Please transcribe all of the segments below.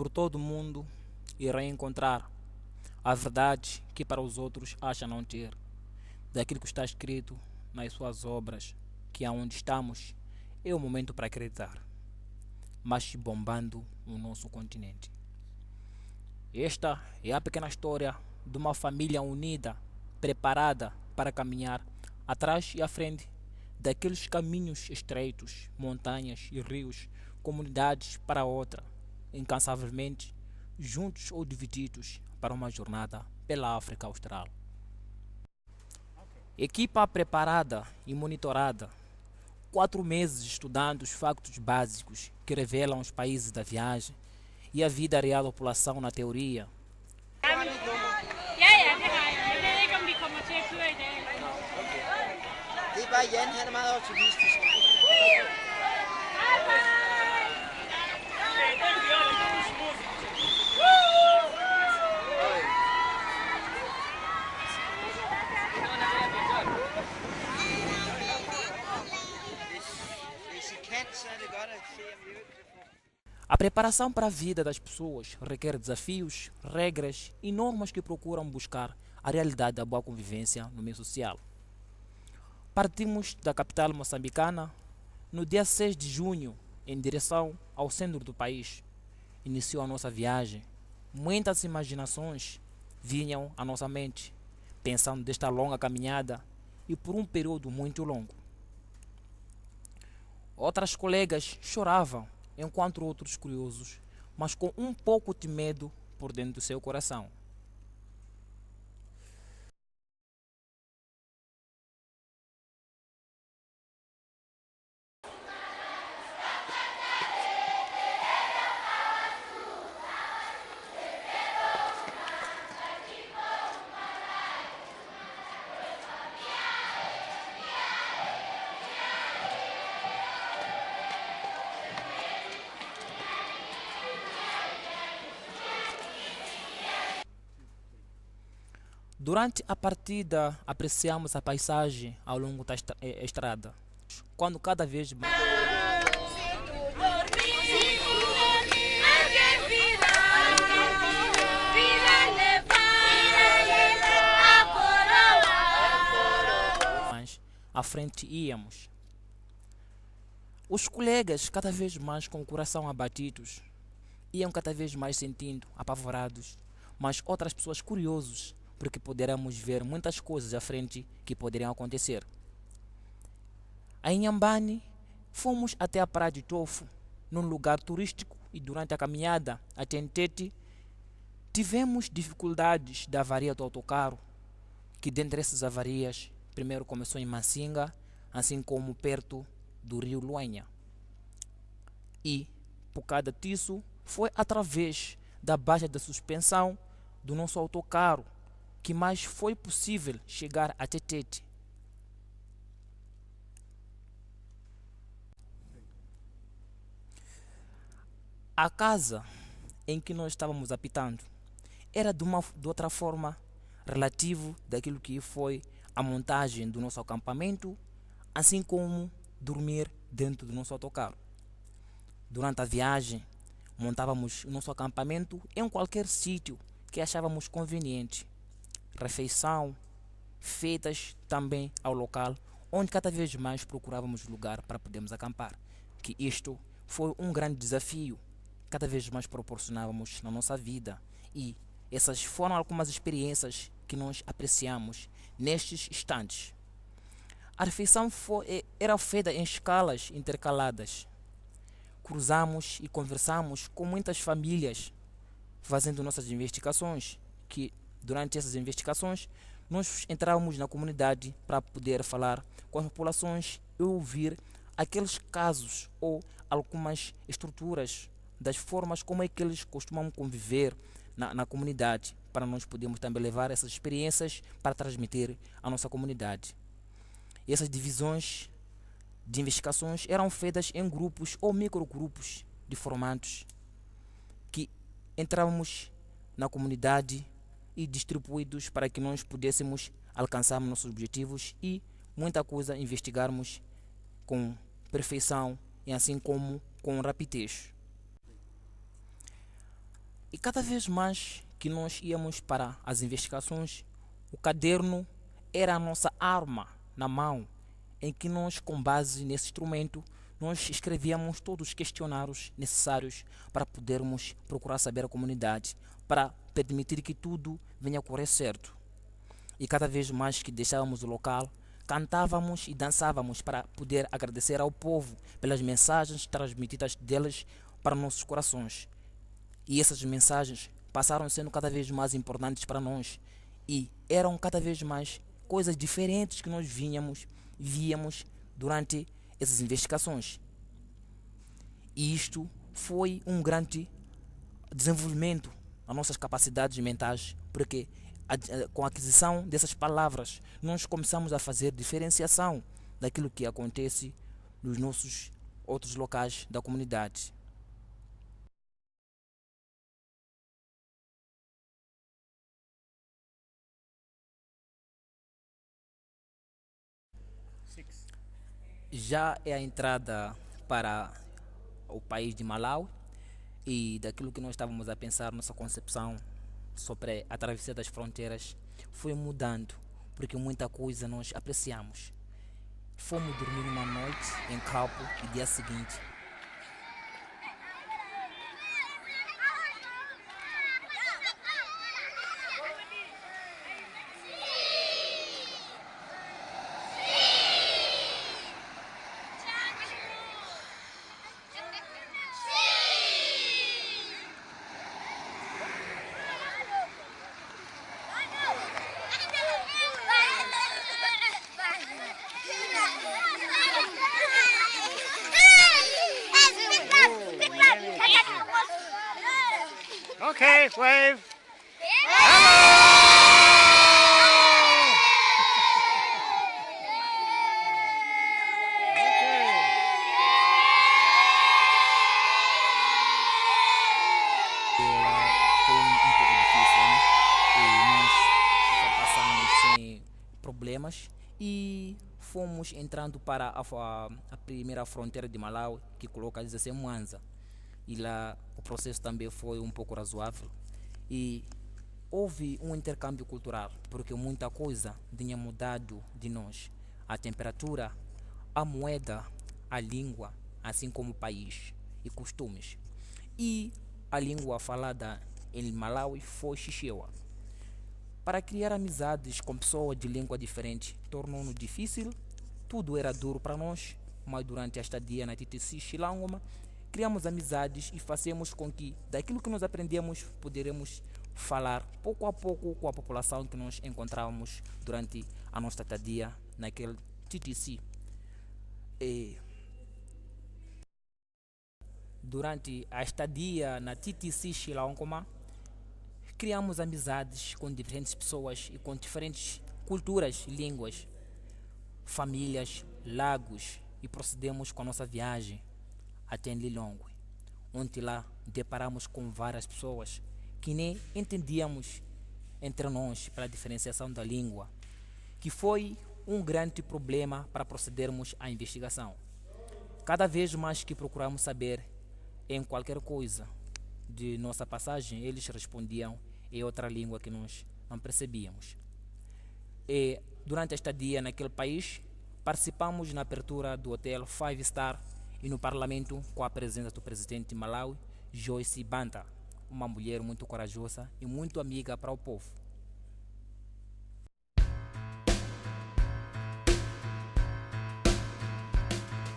por todo o mundo e reencontrar a verdade que para os outros acham não ter, daquilo que está escrito nas suas obras, que aonde estamos é o momento para acreditar, mas bombando o nosso continente. Esta é a pequena história de uma família unida, preparada para caminhar atrás e à frente daqueles caminhos estreitos, montanhas e rios, comunidades para outra, incansavelmente, juntos ou divididos para uma jornada pela África Austral. Equipa preparada e monitorada, 4 meses estudando os factos básicos que revelam os países da viagem e a vida real da população na teoria. A preparação para a vida das pessoas requer desafios, regras e normas que procuram buscar a realidade da boa convivência no meio social. Partimos da capital moçambicana no dia 6 de junho em direção ao centro do país. Iniciou a nossa viagem. Muitas imaginações vinham à nossa mente, pensando desta longa caminhada e por um período muito longo. Outras colegas choravam, enquanto outros curiosos, mas com um pouco de medo por dentro do seu coração. Durante a partida, apreciamos a paisagem ao longo da estrada, quando cada vez mais à frente íamos. Os colegas, cada vez mais com o coração abatidos, iam cada vez mais sentindo apavorados, mas outras pessoas curiosos, porque poderemos ver muitas coisas à frente que poderiam acontecer. Em Inhambane, fomos até a praia de Tofo, num lugar turístico, e durante a caminhada até Entete, tivemos dificuldades da avaria do autocarro, que dentre essas avarias, primeiro começou em Massinga, assim como perto do rio Luenha. E, por causa disso, foi através da baixa da suspensão do nosso autocarro que mais foi possível chegar a Tete. A casa em que nós estávamos habitando era de outra forma relativo daquilo que foi a montagem do nosso acampamento, assim como dormir dentro do nosso autocarro. Durante a viagem, montávamos o nosso acampamento em qualquer sítio que achávamos conveniente. Refeição feitas também ao local onde cada vez mais procurávamos lugar para podermos acampar, que isto foi um grande desafio, cada vez mais proporcionávamos na nossa vida, e essas foram algumas experiências que nós apreciamos nestes instantes. A refeição era feita em escalas intercaladas. Cruzamos e conversamos com muitas famílias fazendo nossas investigações, que durante essas investigações nós entrávamos na comunidade para poder falar com as populações e ouvir aqueles casos ou algumas estruturas das formas como é que eles costumam conviver na comunidade, para nós podermos também levar essas experiências para transmitir à nossa comunidade. E essas divisões de investigações eram feitas em grupos ou microgrupos de formandos que entrávamos na comunidade e distribuídos para que nós pudéssemos alcançar nossos objetivos e muita coisa investigarmos com perfeição e assim como com rapidez. E cada vez mais que nós íamos para as investigações, o caderno era a nossa arma na mão, em que nós, com base nesse instrumento, nós escrevíamos todos os questionários necessários para podermos procurar saber a comunidade, para permitir que tudo venha a correr certo. E cada vez mais que deixávamos o local, cantávamos e dançávamos para poder agradecer ao povo pelas mensagens transmitidas deles para nossos corações. E essas mensagens passaram sendo cada vez mais importantes para nós e eram cada vez mais coisas diferentes que nós víamos durante essas investigações. E isto foi um grande desenvolvimento nas nossas capacidades mentais, porque com a aquisição dessas palavras nós começamos a fazer diferenciação daquilo que acontece nos nossos outros locais da comunidade. Já é a entrada para o país de Malawi e daquilo que nós estávamos a pensar, nossa concepção sobre a travessia das fronteiras foi mudando, porque muita coisa nós apreciamos. Fomos dormir uma noite em campo e dia seguinte Okay, wave. foi um pouco difícil, né? E nós só passamos sem problemas e fomos entrando para a primeira fronteira de Malawi, que coloca 16 Mwanza. E lá o processo também foi um pouco razoável e houve um intercâmbio cultural, porque muita coisa tinha mudado de nós. A temperatura, a moeda, a língua, assim como o país e costumes. E a língua falada em Malawi foi Chichewa. Para criar amizades com pessoas de língua diferente tornou-nos difícil, tudo era duro para nós, mas durante a estadia na TTC Shilangoma, criamos amizades e fazemos com que daquilo que nós aprendemos poderemos falar pouco a pouco com a população que nós encontrávamos durante a nossa estadia naquele TTC. E durante a estadia na TTC Shilangoma, criamos amizades com diferentes pessoas e com diferentes culturas, línguas, famílias, lagos e procedemos com a nossa viagem até Lilongwe, onde lá deparamos com várias pessoas que nem entendíamos entre nós pela diferenciação da língua, que foi um grande problema para procedermos à investigação. Cada vez mais que procuramos saber em qualquer coisa de nossa passagem, eles respondiam em outra língua que nós não percebíamos. E durante a estadia naquele país, participamos na abertura do hotel Five Star e no parlamento com a presença do presidente de Malawi, Joyce Banda, uma mulher muito corajosa e muito amiga para o povo.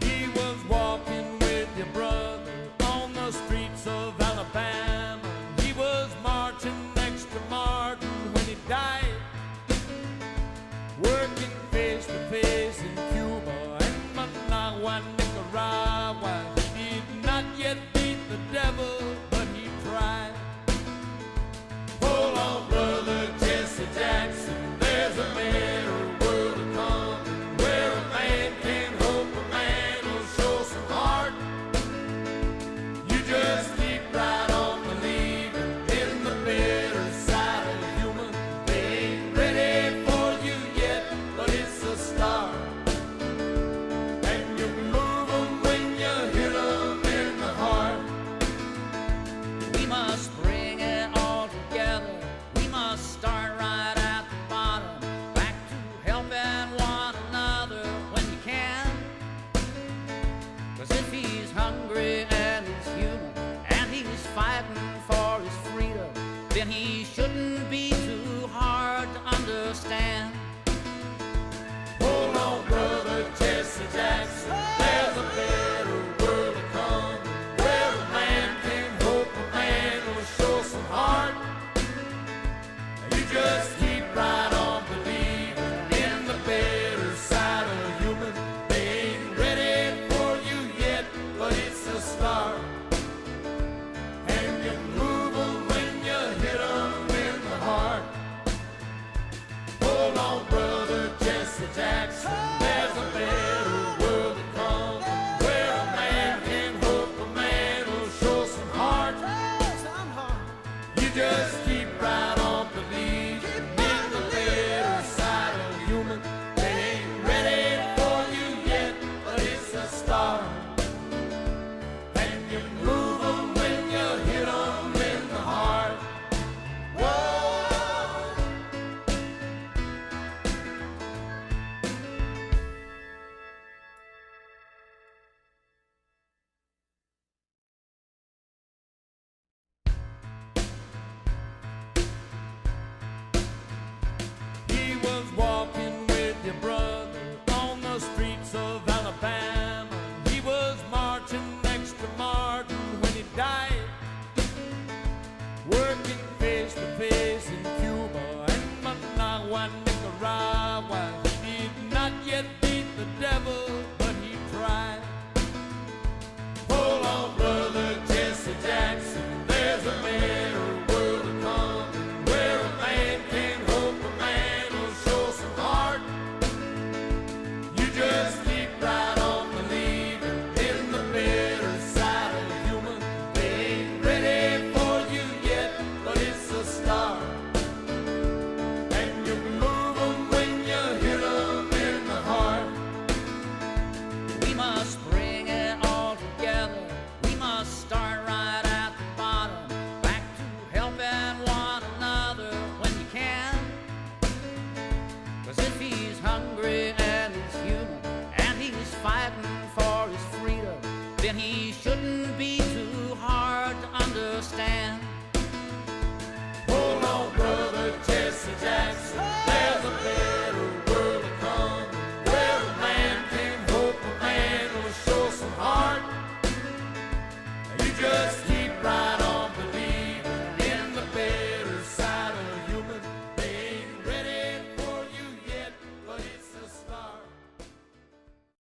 He was walking with your brother on the streets of Alabama. He was marching next to Martin when he died, working face to face in Cuba and Managua, Nicaragua. He did not yet beat the devil, but he tried. Hold on, brother. Jesse Jackson, there's a better world to come, where a man can hope a man will show some heart. You just keep right on believing in the better side of human. They ain't ready for you yet, but it's a start. And you move 'em when you hit 'em in the heart. Hold on, brother Jesse Jackson, there's a better world to come, where a man can hope a man will show some heart. You just keep right on believing in the better side of human. They ain't ready for you yet, but it's a start. And you move 'em when you hit 'em in the heart. Whoa. He was walking with your brother on the streets of Alabama. He was marching next to Martin when he died, working face to face in Cuba and Managua, Nicaragua. He did not yet beat the devil, but he tried. Hold on, brother Jesse Jackson, there's a better world to come, where a man can hope a man will show some heart. You just keep right on believing in the better side of human. They ain't ready for you yet, but it's a start. And you move 'em when you hit 'em in the heart. We must bring it all together. We must start right at the bottom, back to helping one another when you can. 'Cause if he's hungry and he's human and he's fighting for his freedom, then he shouldn't be too hard to understand. Hold on, brother Jesse Jackson,